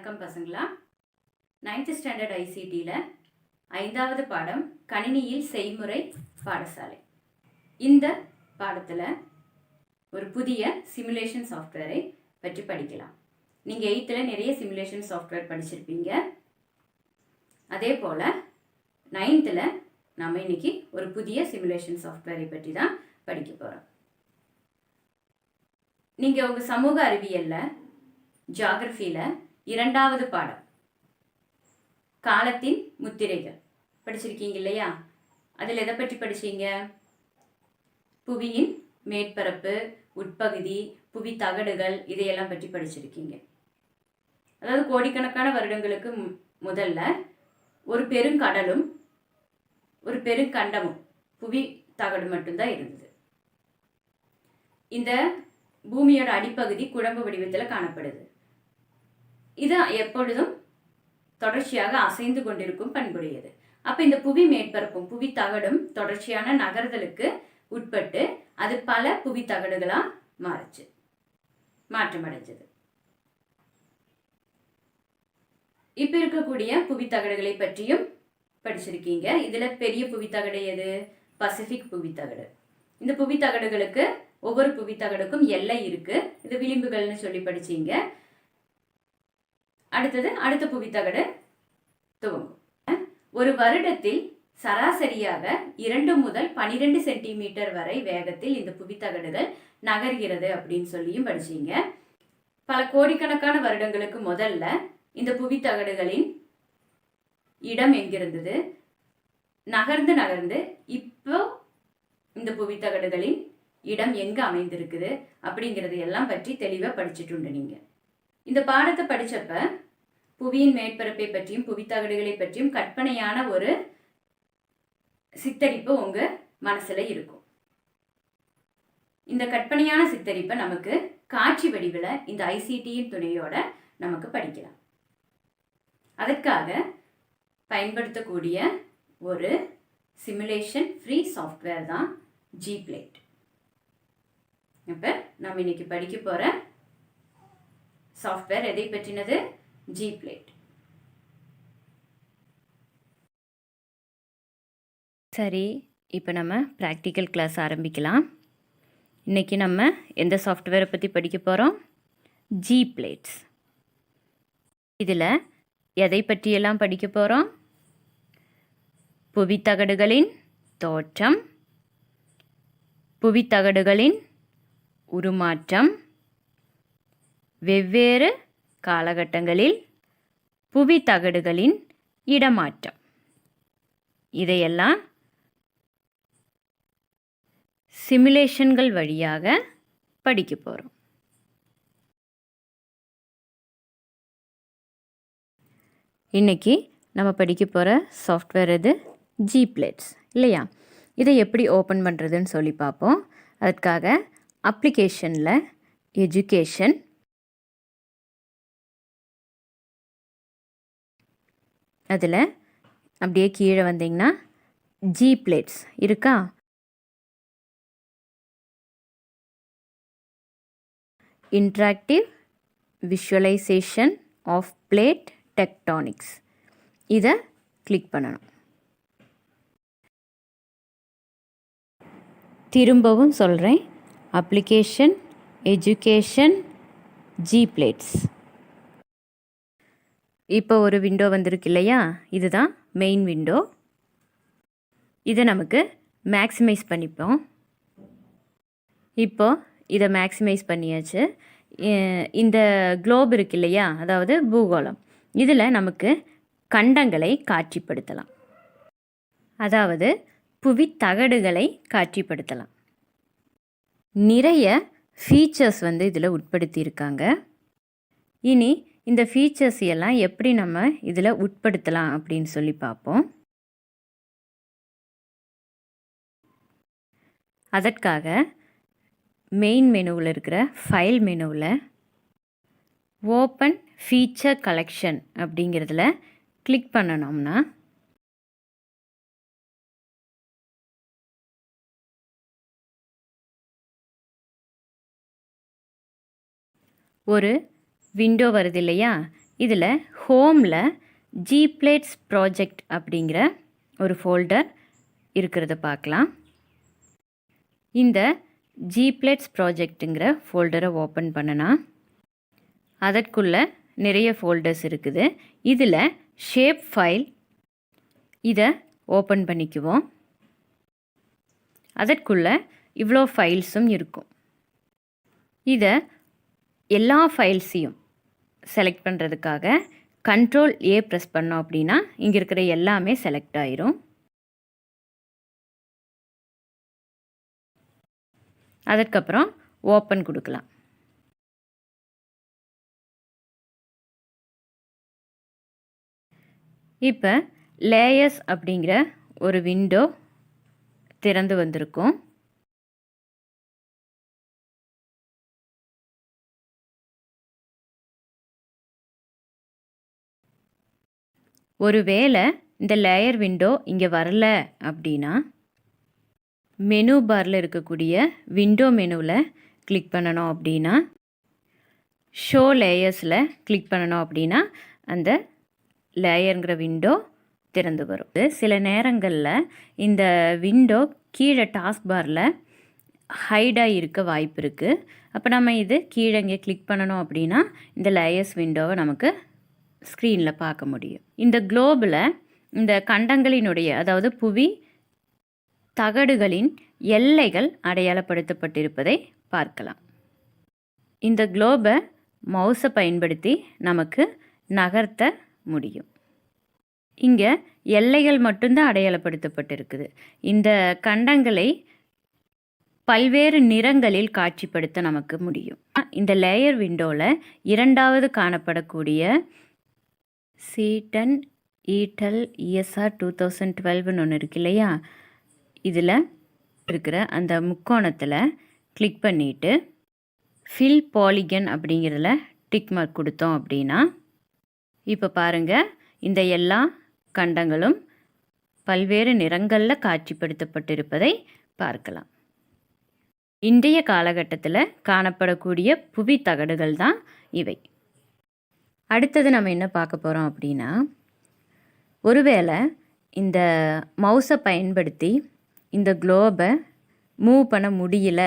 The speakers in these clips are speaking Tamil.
வணக்கம் பசங்களா. 9th ஸ்டாண்டர்ட் ஐசிடியில் 5வது பாடம் கணினியில் செய்முறை பாடசாலை. இந்த பாடத்தில் ஒரு புதிய சிமுலேஷன் சாஃப்ட்வேரை பற்றி படிக்கலாம். நீங்கள் 8th நிறைய சிமுலேஷன் சாஃப்ட்வேர் படிச்சிருப்பீங்க. அதே போல் 9th நம்ம இன்னைக்கு ஒரு புதிய சிமுலேஷன் சாஃப்ட்வேரை பற்றி தான் படிக்க போகிறோம். நீங்கள் உங்கள் சமூக அறிவியலில் ஜியாகிரஃபியில் 2வது பாடம் காலத்தின் முத்திரைகள் படிச்சிருக்கீங்க இல்லையா? அதில் எதை பற்றி படிச்சீங்க? புவியின் மேற்பரப்பு, உட்பகுதி, புவி தகடுகள் இதையெல்லாம் பற்றி படிச்சிருக்கீங்க. அதாவது கோடிக்கணக்கான வருடங்களுக்கு முதல்ல ஒரு பெருங்கடலும் ஒரு பெருங்கண்டமும் புவி தகடு மட்டும்தான் இருந்தது. இந்த பூமியோட அடிப்பகுதி குழம்பு வடிவத்தில் காணப்படுது. இது எப்பொழுதும் தொடர்ச்சியாக அசைந்து கொண்டிருக்கும் பண்புடையது. அப்போ இந்த புவி மேற்பரப்பும் புவி தகடும் தொடர்ச்சியான நகர்தலுக்கு உட்பட்டு அது பல புவி தகடுகளாக மாற்றமடைஞ்சது. இப்போ இருக்கக்கூடிய புவி தகடுகளை பற்றியும் படிச்சிருக்கீங்க. இதில் பெரிய புவி தகடு எது? பசிபிக் புவி தகடு. இந்த புவி தகடுகளுக்கு ஒவ்வொரு புவி தகடுக்கும் எல்லை இருக்கு. இது விளிம்புகள்னு சொல்லி படிச்சீங்க. அடுத்த புவி தகடு துவங்கும். ஒரு வருடத்தில் சராசரியாக 2 முதல் 12 சென்டிமீட்டர் வரை வேகத்தில் இந்த புவி தகடுகள் நகர்கிறது அப்படின்னு சொல்லியும் படிச்சீங்க. பல கோடிக்கணக்கான வருடங்களுக்கு முதல்ல இந்த புவி தகடுகளின் இடம் எங்கிருந்தது, நகர்ந்து இப்போ இந்த புவி தகடுகளின் இடம் எங்க அமைந்திருக்குது அப்படிங்கிறது எல்லாம் பற்றி தெளிவாக படிச்சுட்டு உண்டு. நீங்க இந்த பாடத்தை படிச்சப்ப புவியின் மேற்பரப்பை பற்றியும் புவி தகடுகளை பற்றியும் கற்பனையான ஒரு சித்தரிப்பு உங்க மனசுல இருக்கும். இந்த கற்பனையான சித்தரிப்பை நமக்கு காட்சி வடிவில் இந்த ஐசிடியின் துணையோட நமக்கு படிக்கலாம். அதற்காக பயன்படுத்தக்கூடிய ஒரு சிமுலேஷன் ஃப்ரீ சாஃப்ட்வேர் தான் ஜிப்ளேட். இப்போ நம்ம இன்னைக்கு படிக்க போகிற சாஃப்ட்வேர் எதை பற்றினது? ஜிப்ளேட். சரி, இப்போ நம்ம ப்ராக்டிக்கல் கிளாஸ் ஆரம்பிக்கலாம். இன்றைக்கி நம்ம எந்த சாஃப்ட்வேரை பற்றி படிக்க போகிறோம்? ஜிப்ளேட்ஸ். இதில் எதை பற்றியெல்லாம் படிக்க போகிறோம்? புவித்தகடுகளின் தோற்றம், புவித்தகடுகளின் உருமாற்றம், வெவ்வேறு காலகட்டங்களில் புவி தகடுகளின் இடமாற்றம், இதையெல்லாம் சிமுலேஷன்கள் வழியாக படிக்க போகிறோம். இன்னைக்கு நம்ம படிக்க போகிற சாஃப்ட்வேர் இது ஜிப்ளேட்ஸ் இல்லையா? இதை எப்படி ஓப்பன் பண்ணுறதுன்னு சொல்லி பார்ப்போம். அதுக்காக அப்ளிகேஷனில் எஜுகேஷன், அதில் அப்படியே கீழே வந்தீங்கன்னா ஜிப்ளேட்ஸ் இருக்கா? Interactive visualisation of plate tectonics, இதை கிளிக் பண்ணணும். திரும்பவும் சொல்கிறேன், அப்ளிகேஷன், எஜுகேஷன், ஜிப்ளேட்ஸ். இப்போ ஒரு விண்டோ வந்திருக்கு இல்லையா? இதுதான் மெயின் விண்டோ. இதை நமக்கு மேக்ஸிமைஸ் பண்ணிப்போம். இப்போ இதை மேக்ஸிமைஸ் பண்ணியாச்சு. இந்த குளோப் இருக்கு இல்லையா, அதாவது பூகோளம், இதில் நமக்கு கண்டங்களை காட்சிப்படுத்தலாம், அதாவது புவி தகடுகளை காட்சிப்படுத்தலாம். நிறைய ஃபீச்சர்ஸ் இதில் உட்படுத்தியிருக்காங்க. இனி இந்த ஃபீச்சர்ஸ் எல்லாம் எப்படி நம்ம இதில் உட்படுத்தலாம் அப்படின்னு சொல்லி பார்ப்போம். அதற்காக மெயின் மெனுவில் இருக்கிற ஃபைல் மெனுவில் ஓப்பன் ஃபீச்சர் கலெக்ஷன் அப்படிங்கிறதுல கிளிக் பண்ணணும்னா ஒரு விண்டோ வருது இல்லையா? இதில் ஹோமில் ஜிப்ளேட்ஸ் ப்ராஜெக்ட் அப்படிங்கிற ஒரு ஃபோல்டர் இருக்கிறத பார்க்கலாம். இந்த ஜிப்ளேட்ஸ் ப்ராஜெக்ட்டுங்கிற ஃபோல்டரை ஓப்பன் பண்ணனா அதற்குள்ளே நிறைய ஃபோல்டர்ஸ் இருக்குது. இதில் ஷேப் ஃபைல் இதை ஓப்பன் பண்ணிக்குவோம். அதற்குள்ளே இவ்வளோ ஃபைல்ஸும் இருக்கும். இதை எல்லா ஃபைல்ஸையும் செலக்ட் பண்ணுறதுக்காக கண்ட்ரோல் ஏ ப்ரெஸ் பண்ணோம் அப்படின்னா இங்கே இருக்கிற எல்லாமே செலக்ட் ஆயிரும். அதற்கப்புறம் ஓப்பன் கொடுக்கலாம். இப்போ லேயர்ஸ் அப்படிங்கிற ஒரு விண்டோ திறந்து வந்திருக்கும். ஒருவேளை இந்த லேயர் விண்டோ இங்கே வரல அப்படின்னா மெனு பாரில் இருக்கக்கூடிய விண்டோ மெனுவில் கிளிக் பண்ணணும். அப்படின்னா ஷோ லேயர்ஸில் கிளிக் பண்ணணும் அப்படின்னா அந்த லேயருங்கிற விண்டோ திறந்து வரும். சில நேரங்களில் இந்த விண்டோ கீழே டாஸ்க் பாரில் ஹைடாக இருக்க வாய்ப்பு இருக்குது. அப்போ நம்ம இது கீழே இங்கே கிளிக் பண்ணணும் அப்படின்னா இந்த லேயர்ஸ் விண்டோவை நமக்கு ஸ்க்ரீனில் பார்க்க முடியும். இந்த குளோபில் இந்த கண்டங்களினுடைய அதாவது புவி தகடுகளின் எல்லைகள் அடையாளப்படுத்தப்பட்டிருப்பதை பார்க்கலாம். இந்த குளோபை மவுஸை பயன்படுத்தி நமக்கு நகர்த்த முடியும். இங்கே எல்லைகள் மட்டும்தான் அடையாளப்படுத்தப்பட்டிருக்குது. இந்த கண்டங்களை பல்வேறு நிறங்களில் காட்சிப்படுத்த நமக்கு முடியும். இந்த லேயர் விண்டோவில் இரண்டாவது காணப்படக்கூடிய சீட்டன் ஈட்டல் இஎஸ்ஆர் 2012ன்னு ஒன்று இருக்கு இல்லையா, இதில் இருக்கிற அந்த முக்கோணத்தில் கிளிக் பண்ணிவிட்டு ஃபில் பாலிகன் அப்படிங்கிறதுல டிக் மார்க் கொடுத்தோம் அப்படின்னா இப்போ பாருங்கள் இந்த எல்லா கண்டங்களும் பல்வேறு நிறங்களில் காட்சிப்படுத்தப்பட்டிருப்பதை பார்க்கலாம். இன்றைய காலகட்டத்தில் காணப்படக்கூடிய புவி தகடுகள் தான் இவை. அடுத்தது நம்ம என்ன பார்க்க போகிறோம் அப்படின்னா, ஒருவேளை இந்த மவுஸை பயன்படுத்தி இந்த குளோபை மூவ் பண்ண முடியல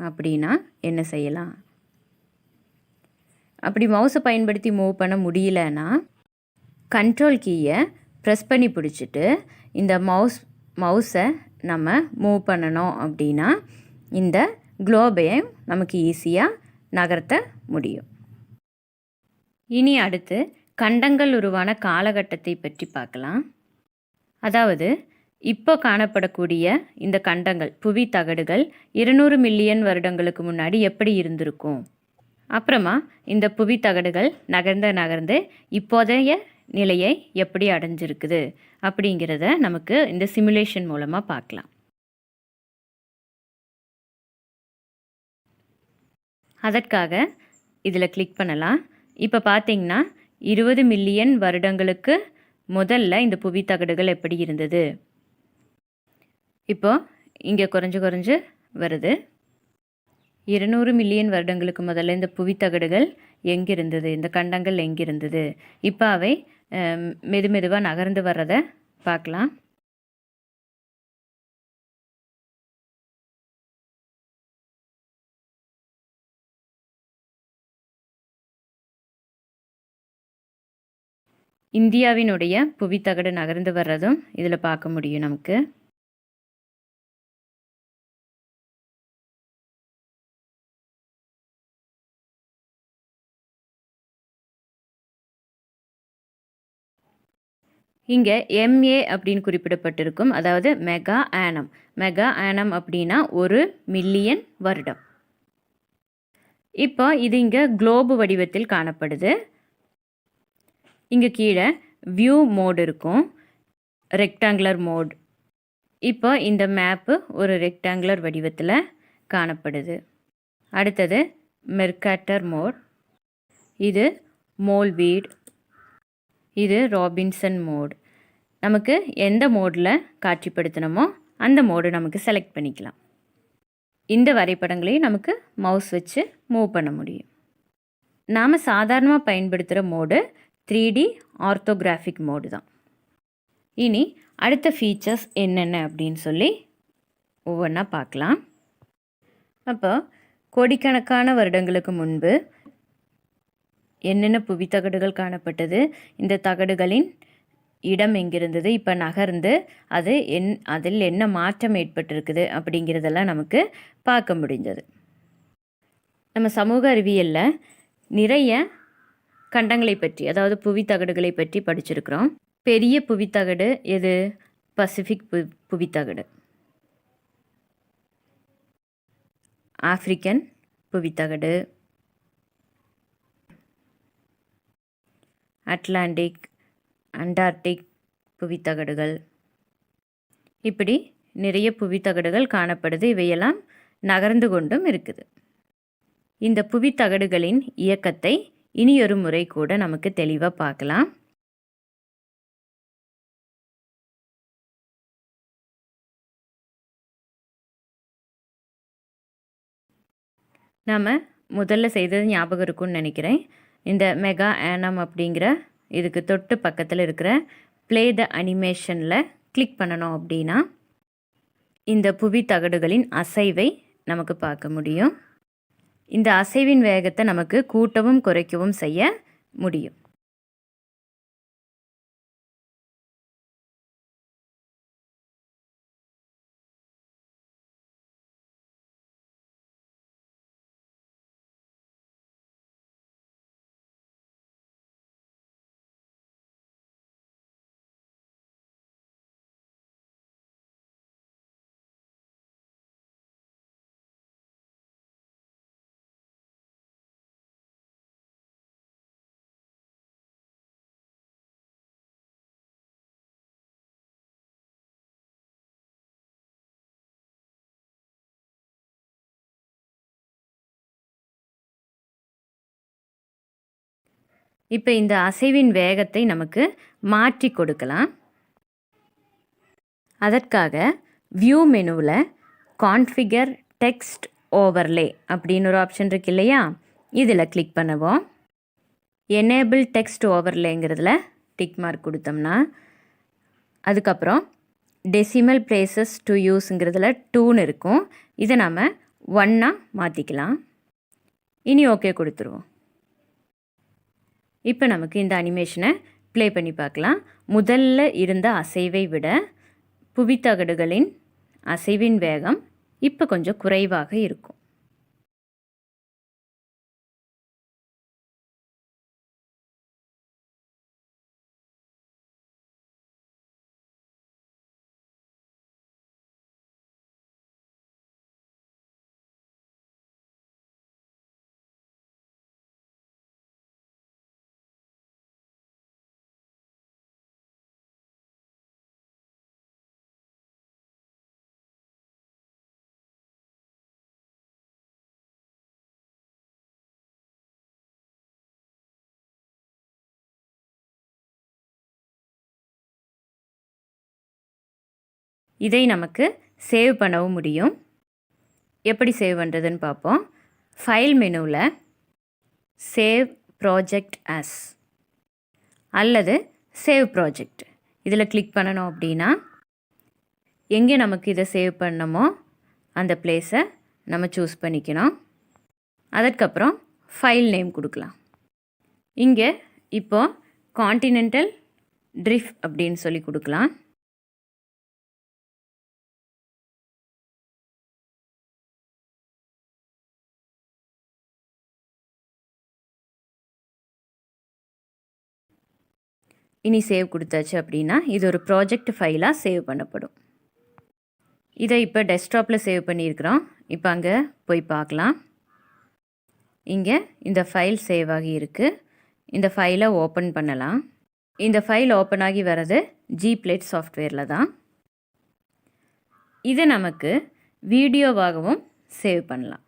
அப்படின்னா என்ன செய்யலாம்? அப்படி மவுஸை பயன்படுத்தி மூவ் பண்ண முடியலன்னா கண்ட்ரோல் கீயை ப்ரெஸ் பண்ணி பிடிச்சிட்டு இந்த மவுஸை நம்ம மூவ் பண்ணணும் அப்படின்னா இந்த குளோபையும் நமக்கு ஈஸியாக நகர்த்த முடியும். இனி அடுத்து கண்டங்கள் உருவான காலகட்டத்தை பற்றி பார்க்கலாம். அதாவது இப்போ காணப்படக்கூடிய இந்த கண்டங்கள் புவி தகடுகள் 200 மில்லியன் வருடங்களுக்கு முன்னாடி எப்படி இருந்திருக்கும், அப்புறமா இந்த புவி தகடுகள் நகர்ந்து இப்போதைய நிலையை எப்படி அடைஞ்சிருக்குது அப்படிங்கிறத நமக்கு இந்த சிமுலேஷன் மூலமாக பார்க்கலாம். அதற்காக இதில் கிளிக் பண்ணலாம். இப்போ பார்த்தீங்கன்னா 20 மில்லியன் வருடங்களுக்கு முதல்ல இந்த புவி தகடுகள் எப்படி இருந்தது, இப்போ இங்கே குறைஞ்சு வருது. 200 மில்லியன் வருடங்களுக்கு முதல்ல இந்த புவி தகடுகள் எங்கிருந்தது, இந்த கண்டங்கள் எங்கிருந்தது, இப்போ அவை மெதுவாக நகர்ந்து வர்றதை பார்க்கலாம். இந்தியாவினுடைய புவித்தகடு நகர்ந்து வர்றதும் இதில் பார்க்க முடியும் நமக்கு. இங்கே MA அப்படின்னு குறிப்பிடப்பட்டிருக்கும், அதாவது மெகா ஆனம். மெகா ஆனம் அப்படின்னா 1 மில்லியன் வருடம். இப்போ இது இங்கே குளோபு வடிவத்தில் காணப்படுது. இங்கே கீழே வியூ மோடு இருக்கும், ரெக்டாங்குலர் மோட். இப்போ இந்த மேப்பு ஒரு ரெக்டாங்குலர் வடிவத்தில் காணப்படுது. அடுத்தது மெர்காட்டர் மோட், இது மோல்வீட், இது ராபின்சன் மோட். நமக்கு எந்த மோடில் காட்சிப்படுத்தணுமோ அந்த மோடு நமக்கு செலக்ட் பண்ணிக்கலாம். இந்த வரைபடங்களையும் நமக்கு மவுஸ் வச்சு மூவ் பண்ண முடியும். நாம் சாதாரணமாக பயன்படுத்துகிற மோடு 3D ஆர்த்தோகிராஃபிக் மோடு தான். இனி அடுத்த ஃபீச்சர்ஸ் என்னென்ன அப்படின்னு சொல்லி ஒவ்வொன்றா பார்க்கலாம். அப்போ கோடிக்கணக்கான வருடங்களுக்கு முன்பு என்னென்ன புவித்தகடுகள் காணப்பட்டது, இந்த தகடுகளின் இடம் எங்கிருந்தது, இப்போ நகர்ந்து அதில் என்ன மாற்றம் ஏற்பட்டிருக்குது அப்படிங்கிறதெல்லாம் நமக்கு பார்க்க முடிஞ்சது. நம்ம சமூக அறிவியலில் நிறைய கண்டங்களை பற்றி, அதாவது புவித்தகடுகளை பற்றி படிச்சிருக்கிறோம். பெரிய புவித்தகடு எது? பசிபிக் புவித்தகடு, ஆப்பிரிக்கன் புவித்தகடு, அட்லாண்டிக், அண்டார்டிக் புவித்தகடுகள், இப்படி நிறைய புவித்தகடுகள் காணப்படுது. இவையெல்லாம் நகர்ந்து கொண்டும் இருக்குது. இந்த புவித்தகடுகளின் இயக்கத்தை இனியொரு முறை கூட நமக்கு தெளிவாக பார்க்கலாம். நாம் முதல்ல செய்தது ஞாபகம் இருக்குன்னு நினைக்கிறேன். இந்த மெகா ஆனம் அப்படிங்கிற இதுக்கு தொட்டு பக்கத்தில் இருக்கிற ப்ளே த அனிமேஷனில் கிளிக் பண்ணணும் அப்படின்னா இந்த புவி தகடுகளின் அசைவை நமக்கு பார்க்க முடியும். இந்த அசைவின் வேகத்தை நமக்கு கூட்டவும் குறைக்கவும் செய்ய முடியும். இப்போ இந்த அசைவின் வேகத்தை நமக்கு மாற்றி கொடுக்கலாம். அதற்காக வியூ மெனுவில் கான்ஃபிகர் டெக்ஸ்ட் ஓவர்லே அப்படின்னு ஒரு ஆப்ஷன் இருக்கு இல்லையா, இதில் கிளிக் பண்ணுவோம். எனேபிள் டெக்ஸ்ட் ஓவர்லேங்கிறதுல டிக் மார்க் கொடுத்தோம்னா அதுக்கப்புறம் டெசிமல் பிளேசஸ் டு யூஸுங்கிறதுல 2ன்னு இருக்கும். இதை நாம் 1ஆக மாற்றிக்கலாம். இனி ஓகே கொடுத்துருவோம். இப்போ நமக்கு இந்த அனிமேஷனை ப்ளே பண்ணி பார்க்கலாம். முதல்ல இருந்த அசைவை விட புவித்தகடுகளின் அசைவின் வேகம் இப்போ கொஞ்சம் குறைவாக இருக்கும். இதை நமக்கு சேவ் பண்ணவும் முடியும். எப்படி சேவ் பண்ணுறதுன்னு பார்ப்போம். ஃபைல் மெனுவில் சேவ் ப்ராஜெக்ட் ஆஸ் அல்லது சேவ் ப்ராஜெக்ட் இதில் கிளிக் பண்ணணும் அப்படின்னா எங்கே நமக்கு இதை சேவ் பண்ணணுமோ அந்த பிளேஸை நம்ம சூஸ் பண்ணிக்கணும். அதற்கப்புறம் ஃபைல் நேம் கொடுக்கலாம். இங்கே இப்போது கான்டினென்டல் ட்ரிஃப்ட் அப்படின்னு சொல்லி கொடுக்கலாம். இனி சேவ் கொடுத்தாச்சு அப்படின்னா இது ஒரு ப்ராஜெக்ட் ஃபைலாக சேவ் பண்ணப்படும். இதை இப்போ டெஸ்க்டாப்பில் சேவ் பண்ணியிருக்கிறோம். இப்போ அங்கே போய் பார்க்கலாம். இங்கே இந்த ஃபைல் சேவ் ஆகி இருக்குது. இந்த ஃபைலை ஓப்பன் பண்ணலாம். இந்த ஃபைல் ஓப்பன் ஆகி வர்றது Gplate சாஃப்ட்வேரில் தான். இதை நமக்கு வீடியோவாகவும் சேவ் பண்ணலாம்.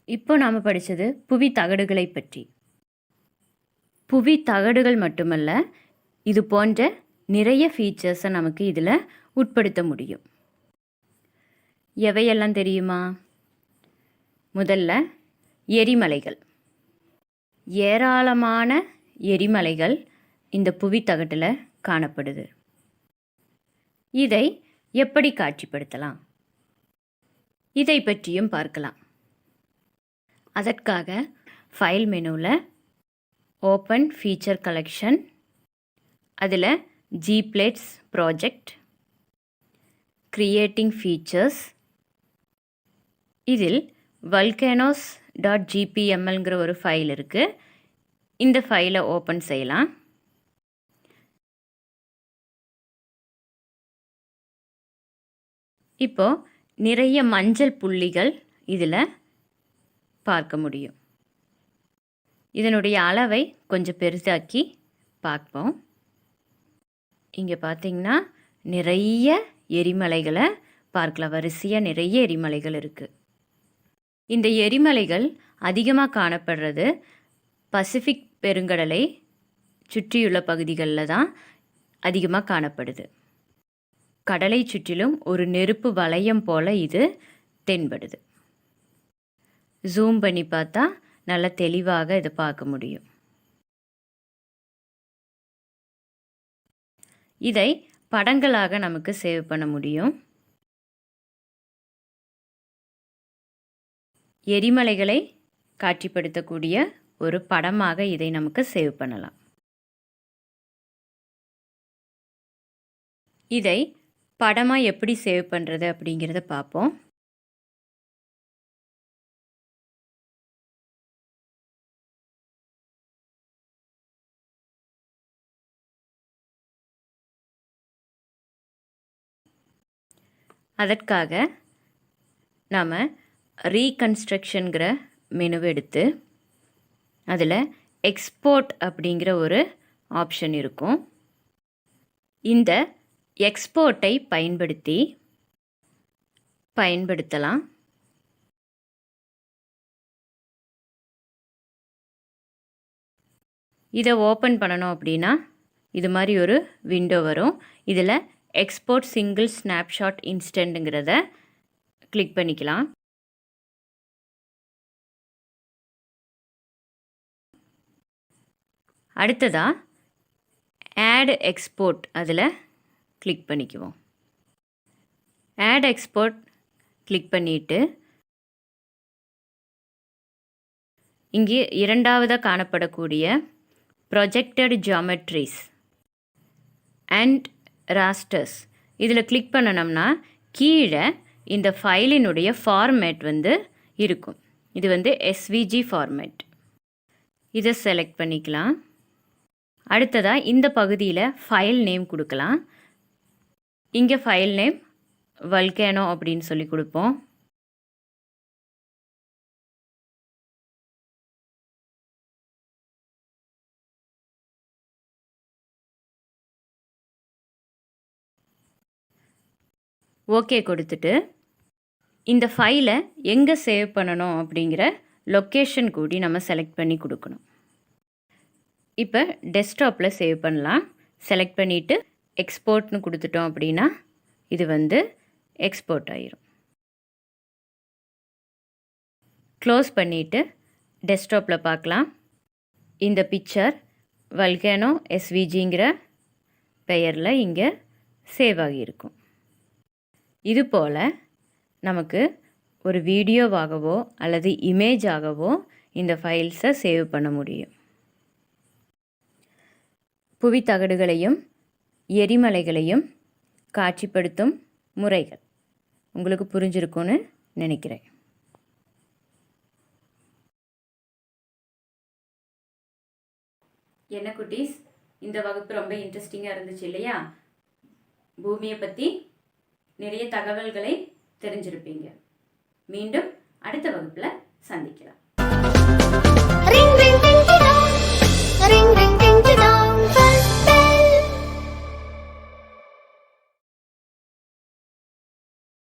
இப்போ நாம் படித்தது புவி தகடுகளை பற்றி. புவி தகடுகள் மட்டுமல்ல, இது போன்ற நிறைய ஃபீச்சர்ஸை நமக்கு இதில் உட்படுத்த முடியும். எவையெல்லாம் தெரியுமா? முதல்ல எரிமலைகள். ஏராளமான எரிமலைகள் இந்த புவித்தகட்டில் காணப்படுது. இதை எப்படி காட்சிப்படுத்தலாம், இதை பற்றியும் பார்க்கலாம். அதற்காக ஃபைல் மெனுவில் ஓப்பன் ஃபீச்சர் கலெக்ஷன், அதில் ஜிப்ளேட்ஸ் ப்ராஜெக்ட், கிரியேட்டிங் ஃபீச்சர்ஸ், இதில் volcanoes.gpmlங்கிற ஒரு ஃபைல் இருக்குது. இந்த ஃபைலை ஓப்பன் செய்யலாம். இப்போ நிறைய மஞ்சள் புள்ளிகள் இதில் பார்க்க முடியும். இதனுடைய அளவை கொஞ்சம் பெரிதாக்கி பார்ப்போம். இங்கே பார்த்தீங்கன்னா நிறைய எரிமலைகளை பார்க்கலாம். வரிசையாக நிறைய எரிமலைகள் இருக்குது. இந்த எரிமலைகள் அதிகமாக காணப்படுறது பசிபிக் பெருங்கடலை சுற்றியுள்ள பகுதிகளில் தான் அதிகமாக காணப்படுது. கடலை சுற்றிலும் ஒரு நெருப்பு வளையம் போல் இது தென்படுது. ஜூம் பண்ணி பார்த்தா நல்ல தெளிவாக இதை பார்க்க முடியும். இதை படங்களாக நமக்கு சேவ் பண்ண முடியும். எரிமலைகளை காட்சிப்படுத்தக்கூடிய ஒரு படமாக இதை நமக்கு சேவ் பண்ணலாம். இதை படமாக எப்படி சேவ் பண்ணுறது அப்படிங்கிறத பார்ப்போம். அதற்காக நாம் ரீகன்ஸ்ட்ரக்ஷன்கிற மெனுவை எடுத்து அதில் எக்ஸ்போர்ட் அப்படிங்கிற ஒரு ஆப்ஷன் இருக்கும். இந்த எக்ஸ்போர்ட்டை பயன்படுத்தலாம். இதை ஓப்பன் பண்ணணும் அப்படின்னா இது மாதிரி ஒரு விண்டோ வரும். இதில் எக்ஸ்போர்ட் சிங்கிள் ஸ்னாப்ஷாட் இன்ஸ்டன்ட்டுங்கிறத கிளிக் பண்ணிக்கலாம். அடுத்ததாக ஆட் எக்ஸ்போர்ட் அதில் கிளிக் பண்ணிக்குவோம். ஆட் எக்ஸ்போர்ட் கிளிக் பண்ணிவிட்டு இங்கே இரண்டாவதாக காணப்படக்கூடிய ப்ரொஜெக்டட் ஜியாமெட்ரிஸ் அண்ட் ராஸ்டர்ஸ் இதில் கிளிக் பண்ணணும்னா கீழே இந்த ஃபைலினுடைய ஃபார்மேட் இருக்கும். இது SVG ஃபார்மேட். இதை செலக்ட் பண்ணிக்கலாம். அடுத்ததாக இந்த பகுதியில் ஃபைல் நேம் கொடுக்கலாம். இங்கே ஃபைல் நேம் வல்கேனோ அப்படின்னு சொல்லி கொடுப்போம். ஓகே கொடுத்துட்டு இந்த ஃபைலை எங்கே சேவ் பண்ணணும் அப்படிங்கிற லொக்கேஷன் கூடி நம்ம செலக்ட் பண்ணி கொடுக்கணும். இப்போ டெஸ்க்டாப்பில் சேவ் பண்ணலாம். செலக்ட் பண்ணிவிட்டு எக்ஸ்போர்ட்னு கொடுத்துட்டோம் அப்படின்னா இது எக்ஸ்போர்ட் ஆயிரும். க்ளோஸ் பண்ணிவிட்டு டெஸ்க்டாப்பில் பார்க்கலாம். இந்த பிக்சர் வல்கேனோ SVGங்கிற பெயரில் இங்கே சேவ் ஆகியிருக்கும். இதுபோல் நமக்கு ஒரு வீடியோவாகவோ அல்லது இமேஜாகவோ இந்த ஃபைல்ஸை சேவ் பண்ண முடியும். புவித்தகடுகளையும் எரிமலைகளையும் காட்சிப்படுத்தும் முறைகள் உங்களுக்கு புரிஞ்சிருக்கும்னு நினைக்கிறேன். என்ன குட்டீஸ், இந்த வகுப்பு ரொம்ப இன்ட்ரெஸ்டிங்காக இருந்துச்சு இல்லையா? பூமியை பற்றி நிறைய தகவல்களை தெரிஞ்சிருப்பீங்க. மீண்டும் அடுத்த வகுப்பில் சந்திக்கலாம்.